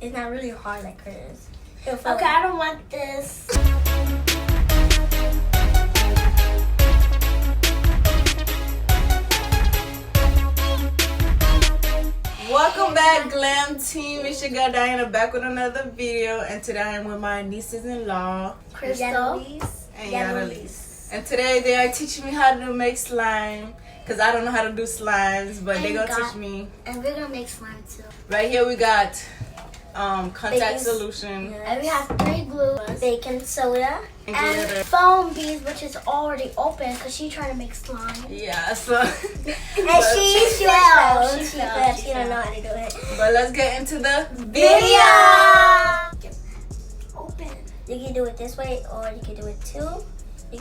It's not really hard like hers. Okay, I don't want this. Welcome back, Glam Team. It's your girl Diana back with another video, and today I'm with my nieces in law, Crystal and Yanalise. And today they are teaching me how to make slime, because I don't know how to do slimes, but they're gonna teach me. And we're gonna make slime too. Right here we got contact Baking solution, And we have 3 glues, Baking soda. and and glitter. foam beads, which is already open because she's trying to make slime. Yeah, so And she failed. She failed. She don't know how to do it. but let's get into the video. Open. You can do it this way, or you can do it 2. You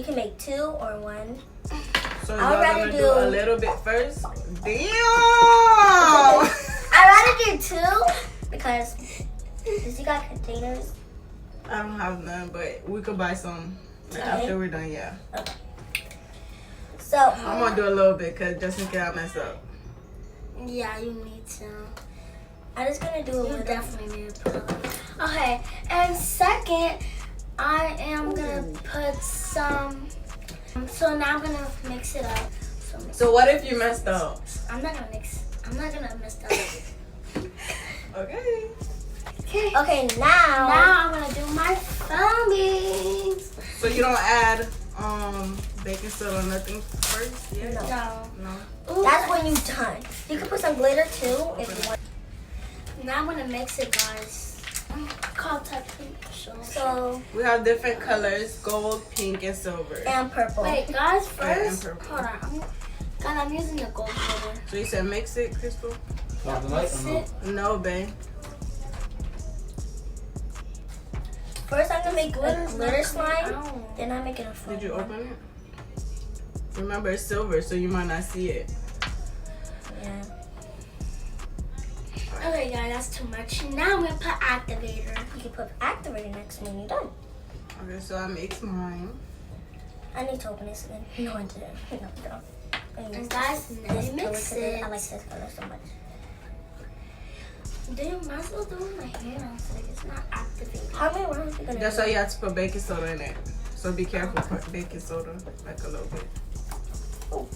can make 2 or 1. So I'd y'all rather gonna do do- a little bit first. Damn. I'd rather do 2 because you got containers. I don't have none, but we could buy some Okay. after we're done. Yeah. So I'm gonna do a little bit, cause just in case I mess up. Yeah, you need to. I'm just gonna do a You little. definitely need to put it. Okay, and second, I am gonna put some. So now I'm gonna mix it up. So what if you messed up? I'm not gonna mix it up. Okay. Okay, now Now I'm gonna do my foam beads. So you don't add baking soda or nothing first? Yeah. No. No. Ooh, that's when you're done. You can put some glitter too if you want. Now I'm gonna mix it, guys. Call type pink. So We have different colors: gold, pink, and silver. and purple. Wait, guys, and first. purple. Hold on. I'm using the gold color. So you said mix it, Crystal? Mix it. No, babe. First, I'm gonna make a Glitter's not glitter coming slime. out. Then I'm making a foam. Did you open it? Remember, it's silver, so you might not see it. Yeah. Okay, guys, that's too much. Now I'm gonna put activator. You can put activator next when you're done. Okay, so I mix mine. I need to open this again. No, I didn't. No, no. And guys, now This you color, mix 'cause it. I like this color so much. Dude, might as well do it with my hands. Like it's not activated. How many rounds are you gonna That's do? why you have to put baking soda in it. So be careful, put baking soda, like a little bit. Oh.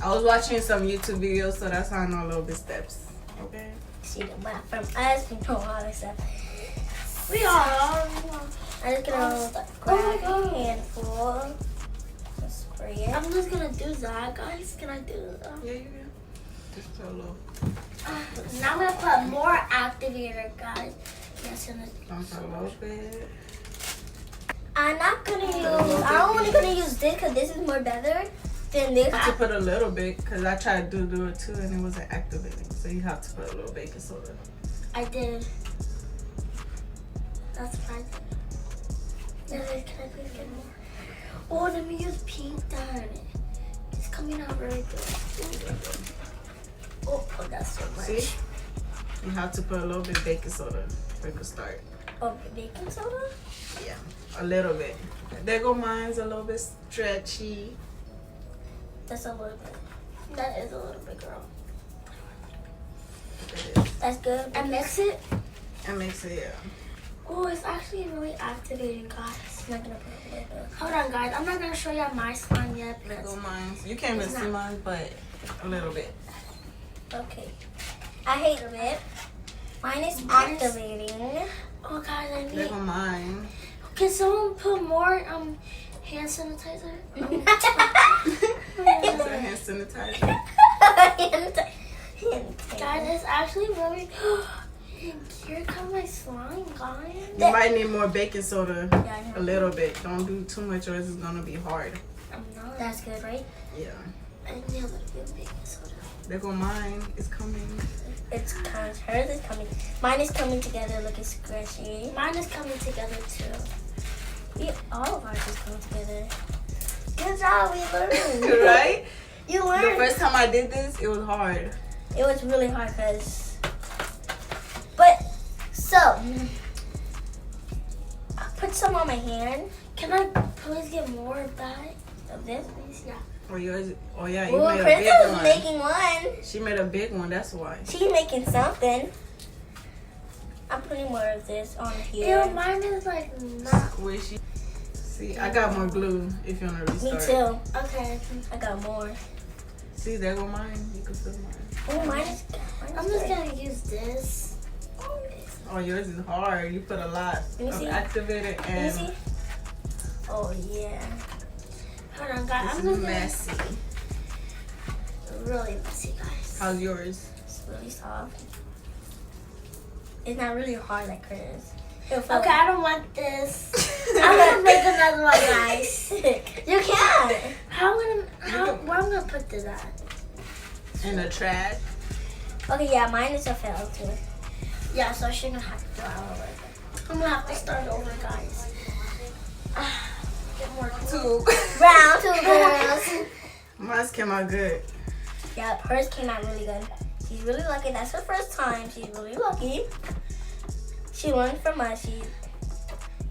I was watching some YouTube videos, so that's how I know a little bit steps. Okay. See the map from us. We know all this stuff. We are. I'm just gonna grab a handful. Spray it. I'm just gonna do that, guys. Can I do that? Yeah, you can. Just put a little. Now I'm gonna put more activator, guys. Yes, and Dump a little bit. I'm not gonna use. I'm only gonna use this because this is more better than this. You have to put a little bit, because I tried to do it too and it wasn't activating. So you have to put a little baking soda. I did. That's what I did. Can I please get more? Oh, let me use pink dye. It's coming out very good. Oh, that's so much. See? You have to put a little bit baking soda so you can start. Oh, baking soda? Yeah, a little bit. There go mine's a little bit stretchy. That's a little bit. That is a little bit, girl. That's good. And mix it. And mix it, yeah. Oh, it's actually really activating, guys. I'm not gonna put a little bit. Hold on, guys. I'm not gonna show you my slime yet. There because- go mine's. You can't even It's see not. mine, but a little bit. Okay. I hate it. Mine is activating. Oh, guys, I There need. go mine. Can someone put more hand sanitizer? Is that hand sanitizer? Guys, it's actually really. Here comes my slime, guys. You might need more baking soda. Yeah, I know. A little bit. Don't do too much or it's gonna be hard. I'm not. That's good, right? Yeah. I need a little bit of baking soda. There go mine. It's coming. It's kind. Hers is coming. Mine is coming together looking squishy. Mine is coming together too. All of ours is coming together. Good job, we learned. Right? You The learned. first time I did this, it was hard. It was really hard because. But so, I put some on my hand. Can I please get more of that? Of this. Please, yeah. Oh, yours? Oh, yeah. You Well, made a big Crystal's one. making one. She made a big one. That's why. She's making something. I'm putting more of this on here. Ew, mine is like not. Squishy. See, I got more glue if you want to Me restart. too. Okay. I got more. See, there go mine. You can feel mine. Oh, mine is I'm just gonna use this. Oh, yours is hard. You put a lot Let me of see. activated Let me and see. Oh, yeah. Hold on, guys. this I'm is just messy. really messy, guys. How's yours? It's really soft. It's not really hard like hers. Okay, I don't want this. I'm gonna make another one, guys. You can. Where I'm gonna put this at? In the trash. Okay, yeah, mine is a fail too. Yeah, so she's gonna have to do it all over again. I'm gonna have to start over, guys. Get more glue. 2. Round 2, girls. Mine came out good. Yeah, hers came out really good. She's really lucky. That's her first time. She's really lucky. She learned from us.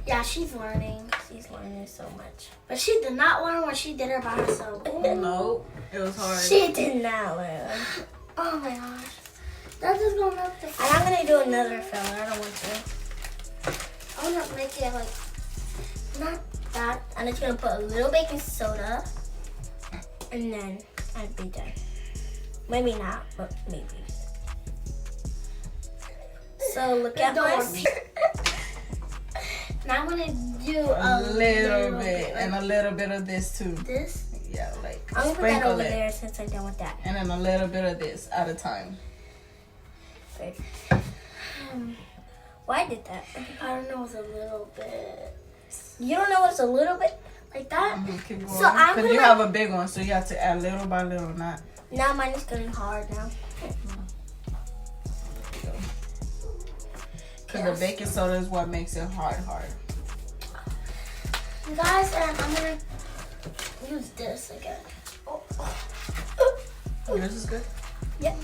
Yeah, she's learning. She's learning so much. But she did not learn when she did it by herself. No, it was hard. She did not learn. Oh my gosh. That's just gonna make the And I'm gonna do another fill. I don't want to. I wanna make it like not that. I'm just gonna put a little baking soda, and then I'd be done. Maybe not, but maybe. So look at Don't my. worry. Now I'm gonna do A little bit and a little bit of this too. this. Yeah, like I'm gonna put that sprinkle over it. there since I'm done with that. And then a little bit of this at a time. Good. Why did that? I don't know, it's a little bit You don't know what's a little bit? like that. Keep going. So I'm Because you gonna- have a big one, so you have to add little by little, not. Now mine is getting hard now. Because the baking soda is what makes it hard. Guys, and I'm gonna use this again. Yours is good? Yep.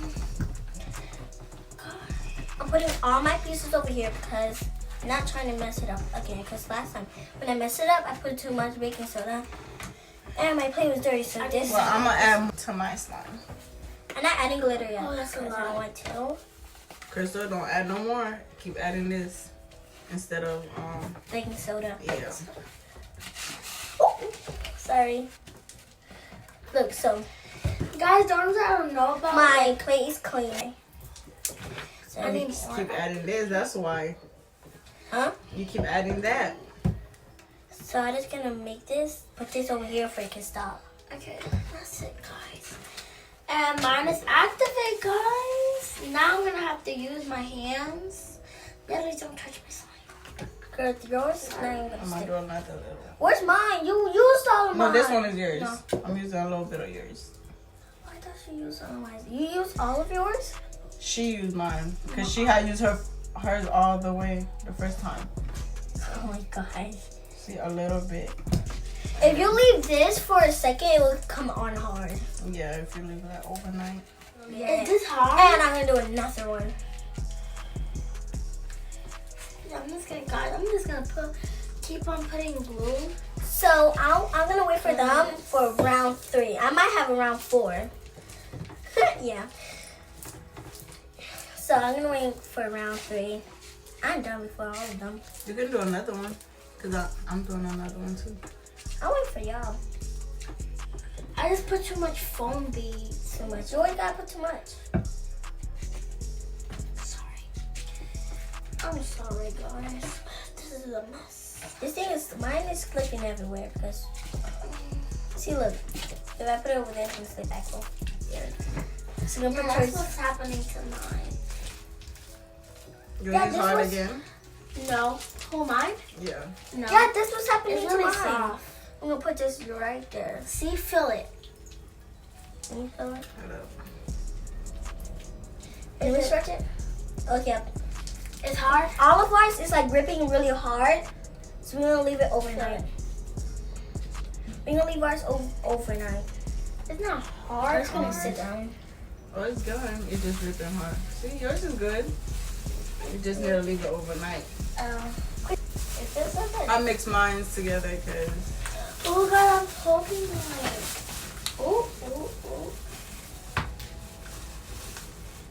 I'm putting all my pieces over here because I'm not trying to mess it up again. Because last time when I messed it up, I put too much baking soda. And my plate was dirty, so this. Well, I'm going to add to my slime. I'm not adding glitter yet. Oh, that's a because lot. I don't want to. Crystal, don't add no more. Keep adding this instead of, Baking soda. yeah. Sorry. Look, so Guys, don't I don't know about my plate is clean. So I need Just more. keep adding this. That's why. Huh? You keep adding that. So I'm just gonna make this, put this over here for it can stop. Okay, that's it, guys. And mine is activate, guys. Now I'm gonna have to use my hands. Natalie, don't touch my slime. Girl, yours is not even gonna I'm going stick. to do another little. Where's mine? You used all of No, mine. this one is yours. No. I'm using a little bit of yours. I thought you used all of mine. You used all of yours? She used mine because she had used hers all the way the first time. Oh my gosh. See, a little bit. If you leave this for a second, it will come on hard. Yeah, if you leave that overnight. Yeah. Is this hard? And I'm gonna do another one. Yeah, I'm just gonna keep on putting glue. So I'm gonna wait for them for round 3. I might have a round 4. Yeah. So I'm gonna wait for round 3. I'm done before all of them. You can do another one because I'm doing another one too. I'll wait for y'all. I just put too much foam beads. Too much. You always gotta put too much. Sorry. I'm sorry, guys. This is a mess. This thing is, mine is slipping everywhere because, see, look. If I put it over there, it's gonna slip back over here. So I'm Yeah, gonna put that's yours. what's happening to mine. Yours Yeah, is this hard was- again? No. Who, mine? Yeah. No. Yeah, this was happening It's to really mine. soft. I'm gonna put this right there. See, feel it. Can you feel it? Shut up. Can we stretch it? Okay. It's hard. All of ours is like gripping really hard, so we're gonna leave it overnight. We're gonna leave ours overnight. It's not I'm hard. just gonna sit down. Oh, it's done. It's just ripping hard. See, yours is good. You just need to leave it overnight. It feels so good. I mix mine together because Oh God, I'm poking mine. Oh, oh, oh.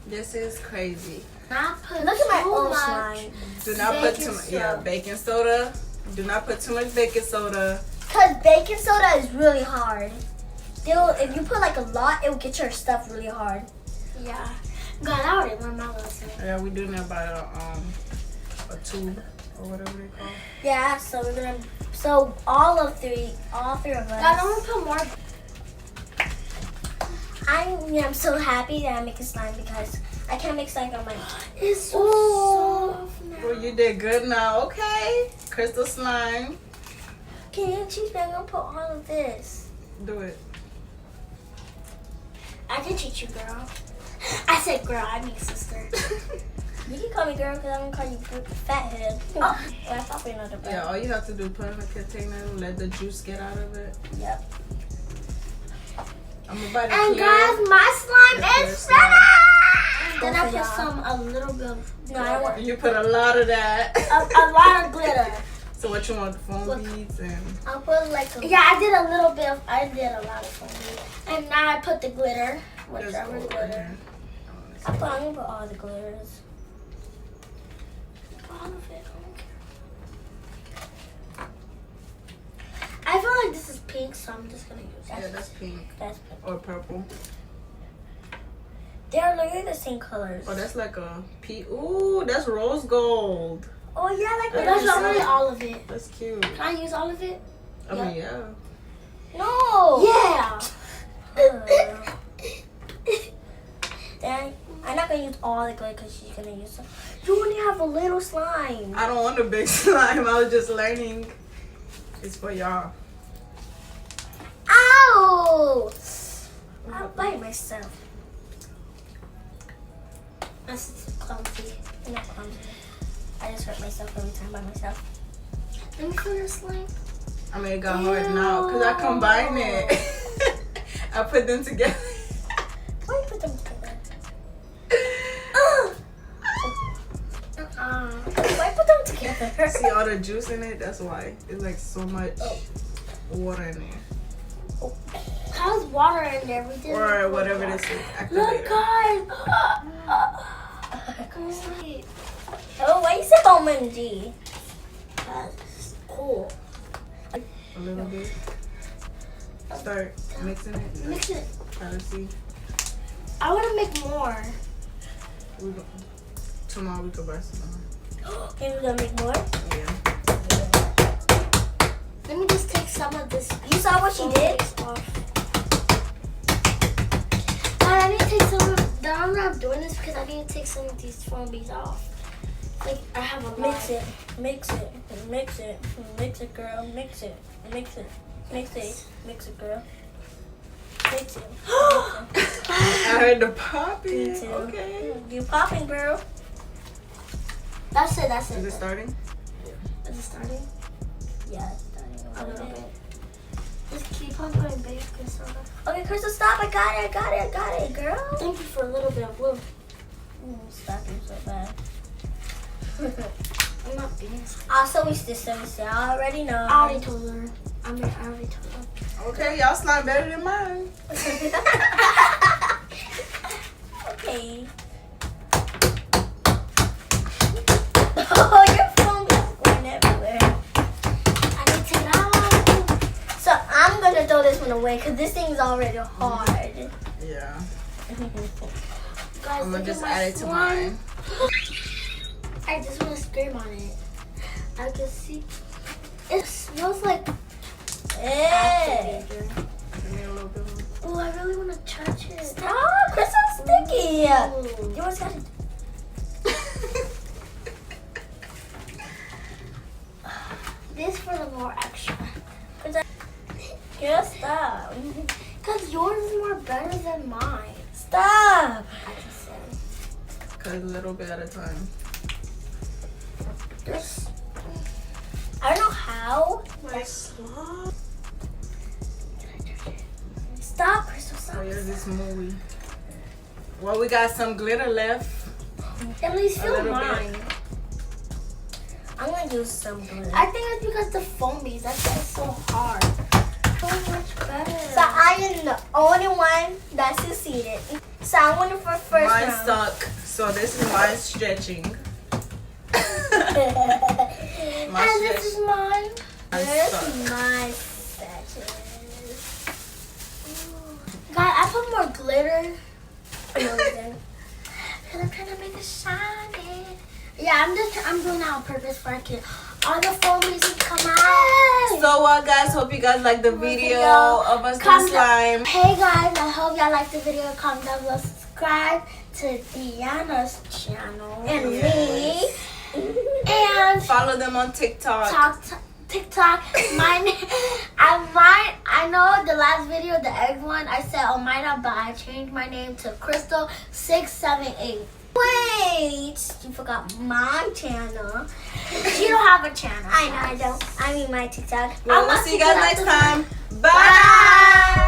this is crazy. Not put Look at my too old much. slime. Do not put Baking too much. soda. Yeah, baking soda. Do not put too much baking soda. Cause baking soda is really hard. If you put like a lot, it will get your stuff really hard. Yeah. God, I already learned my lesson. Yeah, we doing that by a tube or whatever they call. Yeah, so we're gonna. So all three of us. God, I'm gonna put more. I'm so happy that I'm making slime because I can't make slime on my. It's so soft now. Well, you did good now. Okay. Crystal slime. Can you teach me? I'm gonna put all of this. Do it. I can teach you, girl. I said girl, I mean sister. You can call me girl because I'm gonna call you fathead. Oh. Well, probably not the Yeah, all you have to do is put it in a container, let the juice get out of it. Yep. I'm about to And clear. guys, my slime Clear is slime. finished. Then I Both of put y'all. a little bit of No, I don't want. You put a lot of that. a lot of glitter. So what you want? The foam Look. beads and I'll put like a. Yeah, I did a little bit. I did a lot of foam. And now I put the glitter. there's Whichever gold in glitter. there. I'm gonna put all the glitters. All of it. I feel like this is pink, so I'm just gonna use Yeah, that. that's pink That's. or purple. They're literally the same colors. Oh, that's like a ooh, that's rose gold. Oh yeah, like But Yeah, that's you not really saw- all of it. That's cute. Can I use all of it? I mean, yeah. No. Yeah. Then I'm not gonna use all the glitter because she's gonna use some. You only have a little slime. I don't want a big slime. I was just learning. It's for y'all. Ow! I'll bite myself. That's clumsy. I'm not clumsy. I just hurt myself every time by myself. Let me feel your slime. I mean, it got hard now because I combined it. I put them together. Why you put them together? Why put them together? See all the juice in it? That's why. It's like so much water in there. How's water in there? We didn't Or put whatever water. this is. Look, Activator. guys. Come see. Oh, why you say OMG? That's cool. A little bit. Start mixing it. Mix it. Try to see. I want to make more. We go, tomorrow we can buy some more. Can we gonna make more? Yeah. Let me just take some of this. You saw what she did? God, I need to take some of. The reason I'm doing this because I need to take some of these foam beads off. Like I have a lot. Mix it, mix it, mix it, mix it, girl, mix it, mix it, mix it, mix it, girl. Mix it. I heard the popping. Me too. Okay. You popping, girl. That's it. That's it. Is it starting? Is it starting? Yeah, it's starting A a little little bit. bit. Just keep on putting baking soda. Okay, Crystal, stop. I got it, girl. Thank you for a little bit of blue. Stop you so bad. I'm not being. Also, we still. I already know. I already told her. I already told her. Okay, y'all slime better than mine. Okay. Oh, your phone is going everywhere. I need to take it out. So I'm gonna throw this one away because this thing's already hard. Yeah. Guys, I'm look gonna just at my add it to slime. mine. I just want to scream on it. I can see. It smells like Hey. activator. Give me a little bit more. Oh, I really want to touch it. Stop, Crystal's sticky. Ooh. You always gotta. This for the more extra. Girl, stop. Because yours is more better than mine. Stop. I just said. Cut a little bit at a time. This. I don't know how. My slime. Stop, Crystal, stop. Oh, yours is mooey. Well, we got some glitter left. At least A feel little mine. bit. I'm gonna use some glitter. I think it's because the foam beads. That's why it's so hard. So much better. So I am the only one that succeeded. So I went for first Mine round. stuck, so this is mine stretching. My And this is mine. There's suck. my statues. Guys, I put more glitter. Amazing. Because I'm trying to make it shiny. Yeah, I'm doing that on purpose for I can all the foamies can come out. So guys, hope you guys like the video of us doing Comment- slime. Hey guys, I hope y'all liked the video. Comment down below, subscribe to Deanna's channel And Yes. and Follow them on TikTok. TikTok. I know the last video, the egg one, I said Omaida, but I changed my name to Crystal678. Wait, you forgot my channel. She don't have a channel. I know I don't. I mean my TikTok. Well, we'll see you guys next time. Bye. Bye.